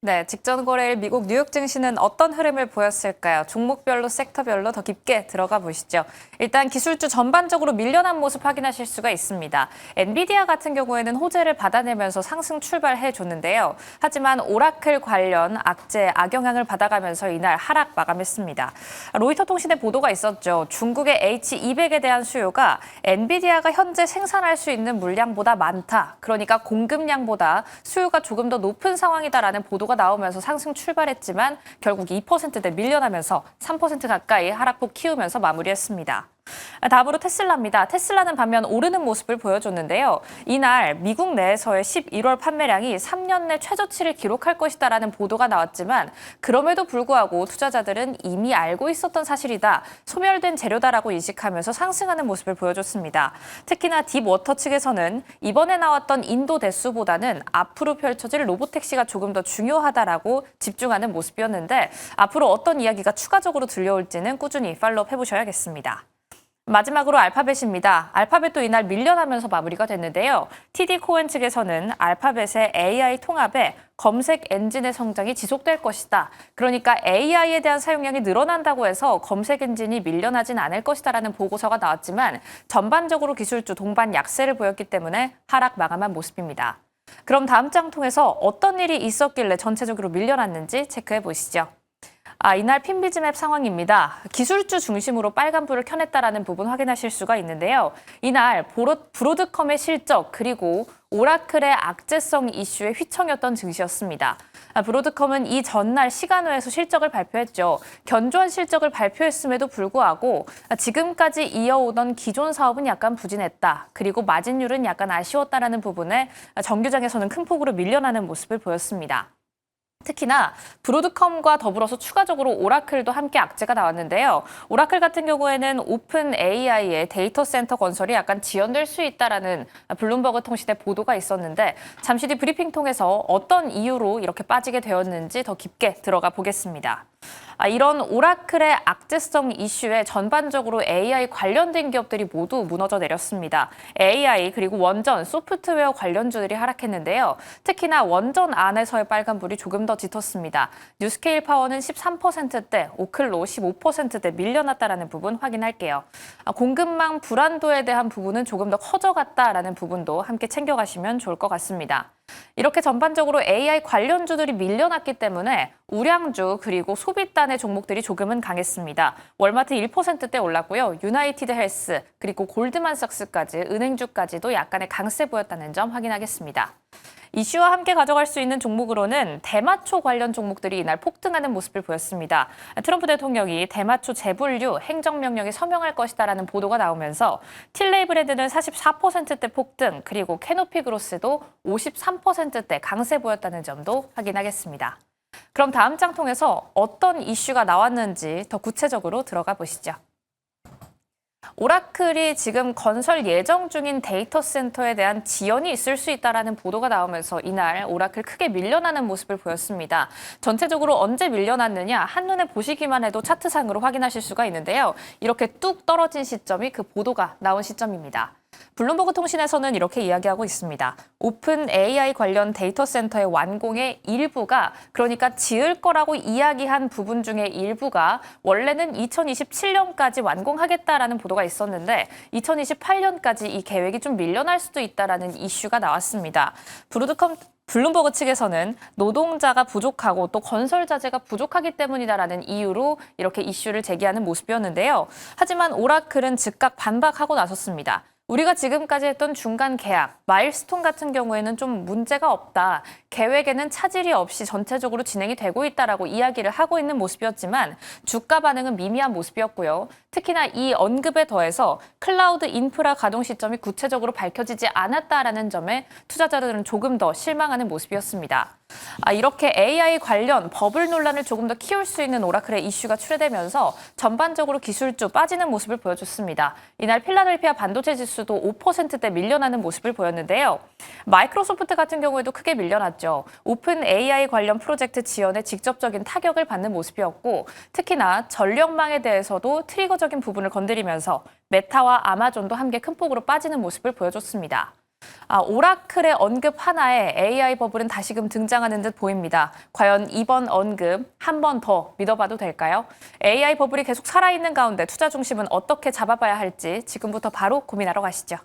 네, 직전 거래일 미국 뉴욕 증시는 어떤 흐름을 보였을까요? 종목별로, 섹터별로 더 깊게 들어가 보시죠. 일단 기술주 전반적으로 밀려난 모습 확인하실 수가 있습니다. 엔비디아 같은 경우에는 호재를 받아내면서 상승 출발해 줬는데요. 하지만 오라클 관련 악재, 악영향을 받아가면서 이날 하락 마감했습니다. 로이터 통신의 보도가 있었죠. 중국의 H200에 대한 수요가 엔비디아가 현재 생산할 수 있는 물량보다 많다. 그러니까 공급량보다 수요가 조금 더 높은 상황이다라는 보도가 나오면서 상승 출발했지만 결국 2%대 밀려나면서 3% 가까이 하락폭 키우면서 마무리했습니다. 다음으로 테슬라입니다. 테슬라는 반면 오르는 모습을 보여줬는데요. 이날 미국 내에서의 11월 판매량이 3년 내 최저치를 기록할 것이다라는 보도가 나왔지만 그럼에도 불구하고 투자자들은 이미 알고 있었던 사실이다. 소멸된 재료다라고 인식하면서 상승하는 모습을 보여줬습니다. 특히나 딥워터 측에서는 이번에 나왔던 인도 대수보다는 앞으로 펼쳐질 로보택시가 조금 더 중요하다라고 집중하는 모습이었는데 앞으로 어떤 이야기가 추가적으로 들려올지는 꾸준히 팔로우 해보셔야겠습니다. 마지막으로 알파벳입니다. 알파벳도 이날 밀려나면서 마무리가 됐는데요. TD 코엔 측에서는 알파벳의 AI 통합에 검색 엔진의 성장이 지속될 것이다. 그러니까 AI에 대한 사용량이 늘어난다고 해서 검색 엔진이 밀려나진 않을 것이다라는 보고서가 나왔지만 전반적으로 기술주 동반 약세를 보였기 때문에 하락 마감한 모습입니다. 그럼 다음 장 통해서 어떤 일이 있었길래 전체적으로 밀려났는지 체크해 보시죠. 이날 핀비즈맵 상황입니다. 기술주 중심으로 빨간불을 켜냈다라는 부분 확인하실 수가 있는데요. 이날 브로드컴의 실적 그리고 오라클의 악재성 이슈의 휘청였던 증시였습니다. 브로드컴은 이 전날 시간외에서 실적을 발표했죠. 견조한 실적을 발표했음에도 불구하고 지금까지 이어오던 기존 사업은 약간 부진했다. 그리고 마진율은 약간 아쉬웠다라는 부분에 정규장에서는 큰 폭으로 밀려나는 모습을 보였습니다. 특히나 브로드컴과 더불어서 추가적으로 오라클도 함께 악재가 나왔는데요. 오라클 같은 경우에는 오픈 AI의 데이터 센터 건설이 약간 지연될 수 있다라는 블룸버그 통신의 보도가 있었는데 잠시 뒤 브리핑 통해서 어떤 이유로 이렇게 빠지게 되었는지 더 깊게 들어가 보겠습니다. 이런 오라클의 악재성 이슈에 전반적으로 AI 관련된 기업들이 모두 무너져 내렸습니다. AI 그리고 원전, 소프트웨어 관련주들이 하락했는데요. 특히나 원전 안에서의 빨간불이 조금 더 짙었습니다. 뉴스케일 파워는 13%대, 오클로 15%대 밀려났다라는 부분 확인할게요. 공급망 불안도에 대한 부분은 조금 더 커져갔다라는 부분도 함께 챙겨가시면 좋을 것 같습니다. 이렇게 전반적으로 AI 관련주들이 밀려났기 때문에 우량주 그리고 소비단의 종목들이 조금은 강했습니다. 월마트 1%대 올랐고요. 유나이티드 헬스 그리고 골드만삭스까지 은행주까지도 약간의 강세 보였다는 점 확인하겠습니다. 이슈와 함께 가져갈 수 있는 종목으로는 대마초 관련 종목들이 이날 폭등하는 모습을 보였습니다. 트럼프 대통령이 대마초 재분류 행정명령에 서명할 것이다라는 보도가 나오면서 틸레이 브랜드는 44%대 폭등, 그리고 캐노피 그로스도 53%대 강세 보였다는 점도 확인하겠습니다. 그럼 다음 장 통해서 어떤 이슈가 나왔는지 더 구체적으로 들어가 보시죠. 오라클이 지금 건설 예정 중인 데이터 센터에 대한 지연이 있을 수 있다라는 보도가 나오면서 이날 오라클 크게 밀려나는 모습을 보였습니다. 전체적으로 언제 밀려났느냐 한눈에 보시기만 해도 차트상으로 확인하실 수가 있는데요. 이렇게 뚝 떨어진 시점이 그 보도가 나온 시점입니다. 블룸버그 통신에서는 이렇게 이야기하고 있습니다. 오픈 AI 관련 데이터 센터의 완공의 일부가, 그러니까 지을 거라고 이야기한 부분 중에 일부가 원래는 2027년까지 완공하겠다라는 보도가 있었는데 2028년까지 이 계획이 좀 밀려날 수도 있다라는 이슈가 나왔습니다. 블룸버그 측에서는 노동자가 부족하고 또 건설 자재가 부족하기 때문이다라는 이유로 이렇게 이슈를 제기하는 모습이었는데요. 하지만 오라클은 즉각 반박하고 나섰습니다. 우리가 지금까지 했던 중간 계약, 마일스톤 같은 경우에는 좀 문제가 없다. 계획에는 차질이 없이 전체적으로 진행이 되고 있다라고 이야기를 하고 있는 모습이었지만 주가 반응은 미미한 모습이었고요. 특히나 이 언급에 더해서 클라우드 인프라 가동 시점이 구체적으로 밝혀지지 않았다라는 점에 투자자들은 조금 더 실망하는 모습이었습니다. 이렇게 AI 관련 버블 논란을 조금 더 키울 수 있는 오라클의 이슈가 출해되면서 전반적으로 기술주 빠지는 모습을 보여줬습니다. 이날 필라델피아 반도체 지수도 5%대 밀려나는 모습을 보였는데요. 마이크로소프트 같은 경우에도 크게 밀려났죠. 오픈 AI 관련 프로젝트 지연에 직접적인 타격을 받는 모습이었고 특히나 전력망에 대해서도 트리거적인 부분을 건드리면서 메타와 아마존도 함께 큰 폭으로 빠지는 모습을 보여줬습니다. 오라클의 언급 하나에 AI 버블은 다시금 등장하는 듯 보입니다. 과연 이번 언급 한 번 더 믿어봐도 될까요? AI 버블이 계속 살아있는 가운데 투자 중심은 어떻게 잡아봐야 할지 지금부터 바로 고민하러 가시죠.